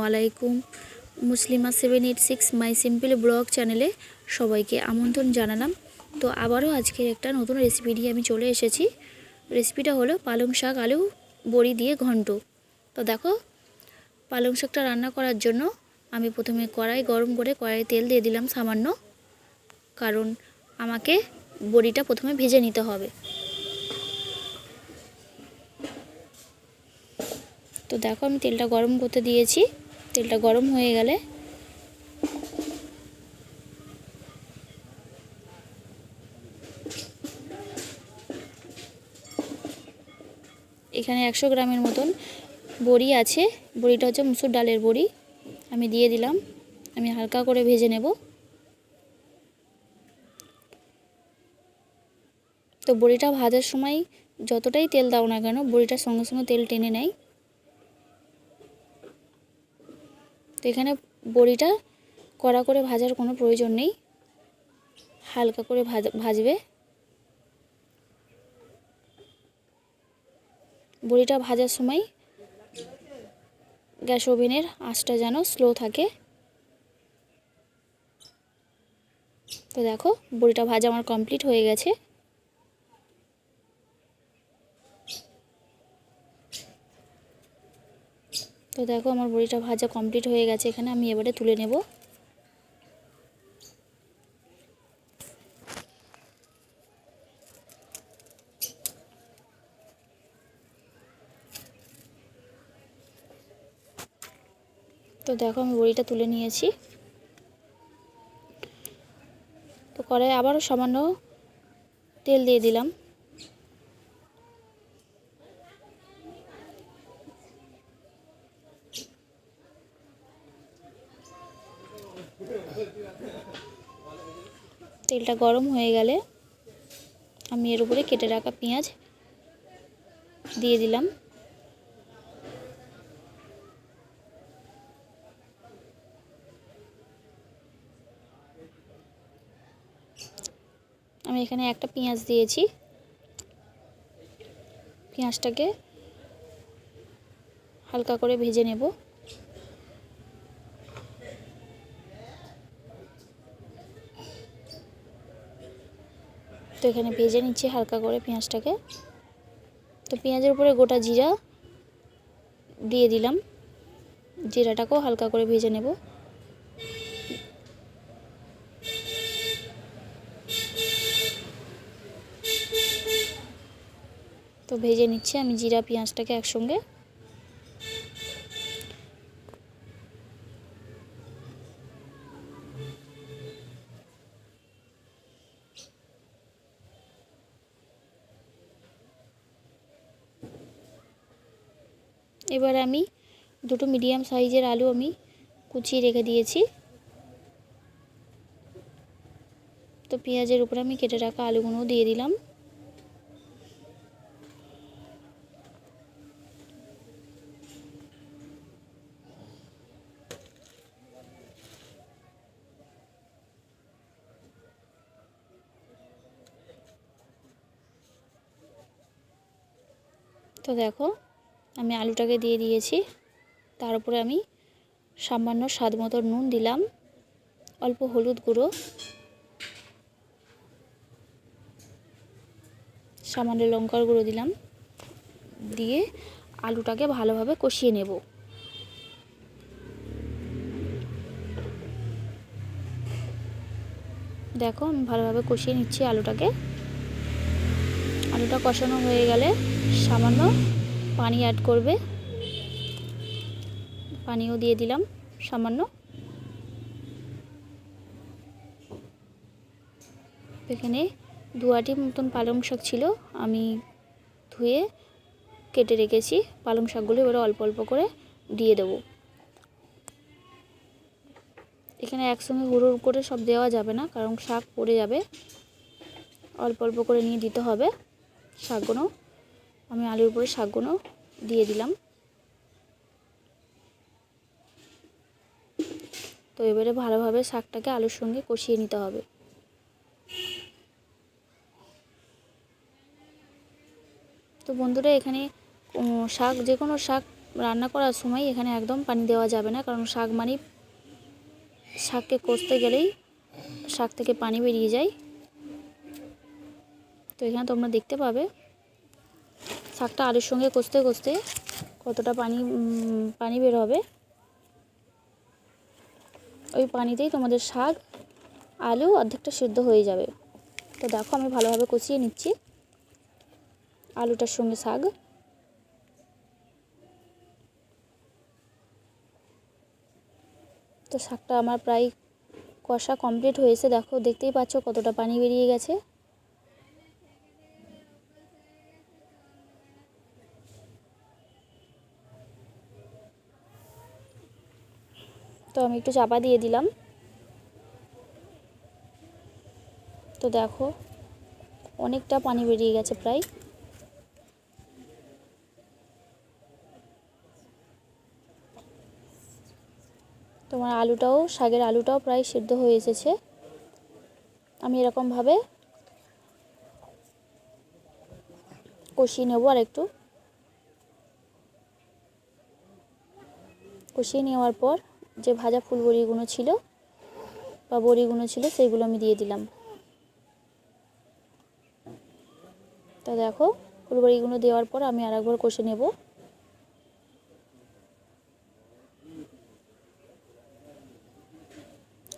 আলাইকুম। মুসলিমা 786 মাই simple blog চ্যানেলে সবাইকে আমন্ত্রণ জানালাম। তো আবারও আজকের একটা নতুন রেসিপি নিয়ে আমি চলে এসেছি। রেসিপিটা হলো পালং শাক আলু বড়ি দিয়ে ঘন্ট। তো দেখো, পালং শাকটা রান্না করার জন্য আমি প্রথমে কড়াই গরম করে কড়াইয়ে তেল দিয়ে দিলাম সামান্য, কারণ আমাকে বড়িটা প্রথমে ভেজে নিতে হবে। তো দেখো, আমি তেলটা গরম করতে দিয়েছি। তেলটা গরম হয়ে গেলে এখানে 100 গ্রামের মতন বড়ি আছে। বড়িটা হচ্ছে মুসুর ডালের বড়ি, আমি দিয়ে দিলাম। আমি হালকা করে ভেজে নেব। তো বড়িটা ভাজার সময় যতটাই তেল দাও না কেন, বড়িটার সঙ্গে সঙ্গে তেল টেনে নেয়। তো এখানে বড়িটা কড়া করে ভাজার কোনো প্রয়োজন নেই, হালকা করে ভাজবে। বড়িটা ভাজার সময় গ্যাস ওভেনের আঁচটা যেন স্লো থাকে। তো দেখো, বড়িটা ভাজা আমার কমপ্লিট হয়ে গেছে। তো দেখো, আমার বড়িটা ভাজা কমপ্লিট হয়ে গেছে। এখানে আমি এবারে তুলে নেব। তো দেখো, আমি বড়িটা তুলে নিয়েছি। তো কড়াইয়ে আবারও সামান্য তেল দিয়ে দিলাম। তেলটা গরম হয়ে গেলে আমি এর উপরে কেটে রাখা পেঁয়াজ দিয়ে দিলাম। আমি এখানে একটা পেঁয়াজ দিয়েছি। পেঁয়াজটাকে হালকা করে ভেজে নেব। তো এখানে ভেজে নিচ্ছি হালকা করে পেঁয়াজটাকে। তো পেঁয়াজের উপরে গোটা জিরা দিয়ে দিলাম। জিরাটাকেও হালকা করে ভেজে নেব। তো ভেজে নিচ্ছি আমি জিরা পেঁয়াজটাকে একসঙ্গে। এবার আমি দুটো মিডিয়াম সাইজের আলু আমি কুচিয়ে রেখে দিয়েছি। তো পেঁয়াজের উপরে আমি কেটে রাখা আলুগুলো দিয়ে দিলাম। তো দেখো, আমি আলুটাকে দিয়ে দিয়েছি। তার উপরে আমি সামান্য স্বাদ মতো নুন দিলাম, অল্প হলুদ গুঁড়ো, সামান্য লঙ্কার গুঁড়ো দিলাম। দিয়ে আলুটাকে ভালোভাবে কষিয়ে নেব। দেখো, আমি ভালোভাবে কষিয়ে নিচ্ছি আলুটাকে। আলুটা কষানো হয়ে গেলে সামান্য পানি অ্যাড করবে। পানিও দিয়ে দিলাম সামান্য। এখানে 2 আটি মতন পালং শাক ছিল, আমি ধুয়ে কেটে রেখেছি। পালং শাকগুলো এবারে অল্প অল্প করে দিয়ে দেবো। এখানে একসঙ্গে হুড়োর করে সব দেওয়া যাবে না, কারণ শাক পড়ে যাবে। অল্প অল্প করে নিয়ে দিতে হবে শাকগুলো। আমি আলুর উপরে শাকগুলো দিয়ে দিলাম। তো এবারে ভালোভাবে শাকটাকে আলুর সঙ্গে কষিয়ে নিতে হবে। তো বন্ধুরা, এখানে শাক, যে কোনো শাক রান্না করার সময় এখানে একদম পানি দেওয়া যাবে না, কারণ শাক মানে শাককে কষতে গেলেই শাক থেকে পানি বেরিয়ে যায়। তো এখানে তোমরা দেখতে পাবে শাকটা আলুর সঙ্গে কষতে কষতে কতটা পানি বের হবে। ওই পানিতেই তোমাদের শাক আলু অর্ধেকটা সিদ্ধ হয়ে যাবে। তো দেখো আমি ভালোভাবে কষিয়ে নিচ্ছি আলুটার সঙ্গে শাক। তো শাকটা আমার প্রায় কষা কমপ্লিট হয়েছে। দেখো, দেখতেই পাচ্ছ কতটা পানি বেরিয়ে গেছে। তো আমি একটু চাপা দিয়ে দিলাম। তো দেখো অনেকটা পানি বেরিয়ে গেছে প্রায়। তোমার শাকের আলুটাও প্রায় সিদ্ধ হয়ে এসেছে। আমি এরকমভাবে কষিয়ে নেব। আর একটু কষিয়ে নেওয়ার পর যে ভাজা ফুলবড়িগুলো ছিল বা বড়িগুলো ছিল সেইগুলো আমি দিয়ে দিলাম। তো দেখো ফুলবড়িগুলো দেওয়ার পর আমি আরেকবার কষে নেব।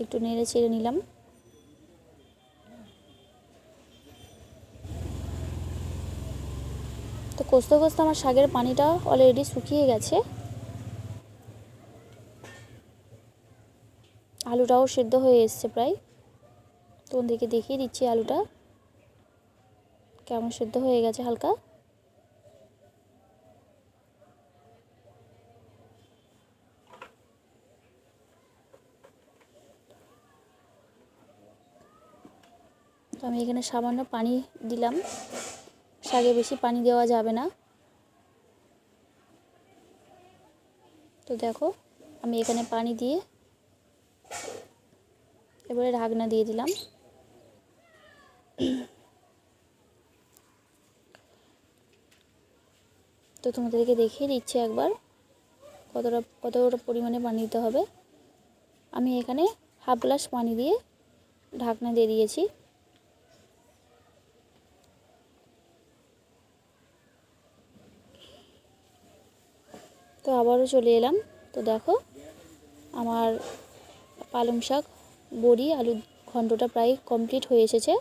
একটু নেড়ে চেড়ে নিলাম। তো কষতে কষতে আমার শাকের পানিটা অলরেডি শুকিয়ে গেছে। আলুটাও সিদ্ধ হয়ে এসছে প্রায়। তোমাদেরকে দেখিয়ে দিচ্ছি আলুটা কেমন সিদ্ধ হয়ে গেছে হালকা। তো আমি এখানে সামান্য পানি দিলাম, শাকে বেশি পানি দেওয়া যাবে না। তো দেখো আমি এখানে পানি দিয়ে এবারে ঢাকনা দিয়ে দিলাম। তো তোমাদেরকে দেখিয়ে দিচ্ছি একবার কতটা পরিমাণে পানি দিতে হবে। আমি এখানে হাফ গ্লাস পানি দিয়ে ঢাকনা দিয়ে দিয়েছি। তো আবারও চলে এলাম। তো দেখো আমার পালং শাক বড়ি আলুর ঘন্টটা প্রায় কমপ্লিট হয়ে এসেছে।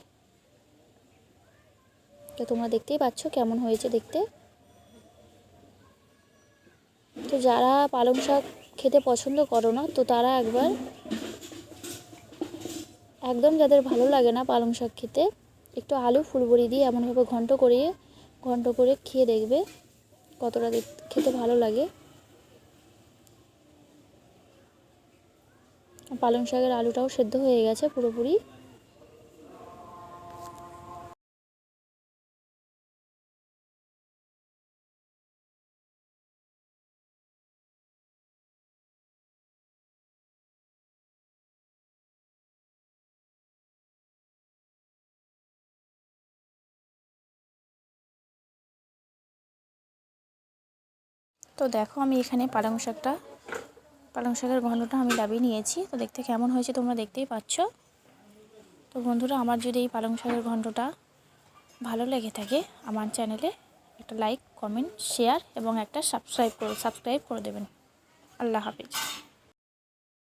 তো তোমরা দেখতেই পাচ্ছ কেমন হয়েছে দেখতে। তো যারা পালং শাক খেতে পছন্দ করো না, তো তারা একদম যাদের ভালো লাগে না পালং শাক খেতে, একটু আলু ফুলবড়ি দিয়ে এমনভাবে ঘন্ট করে খেয়ে দেখবে কতটা খেতে ভালো লাগে। পালং শাকের আলুটাও সেদ্ধ হয়ে গেছে পুরোপুরি। তো দেখো আমি এখানে পালং শাকের ঘন্টটা আমি লাভিয়ে নিয়েছি। তো দেখতে কেমন হয়েছে তোমরা দেখতেই পাচ্ছ। তো বন্ধুরা, আমার যদি এই পালং শাকের ঘন্টটা ভালো লেগে থাকে, আমার চ্যানেলে একটা লাইক, কমেন্ট, শেয়ার এবং একটা সাবস্ক্রাইব করে দেবেন। আল্লাহ হাফেজ।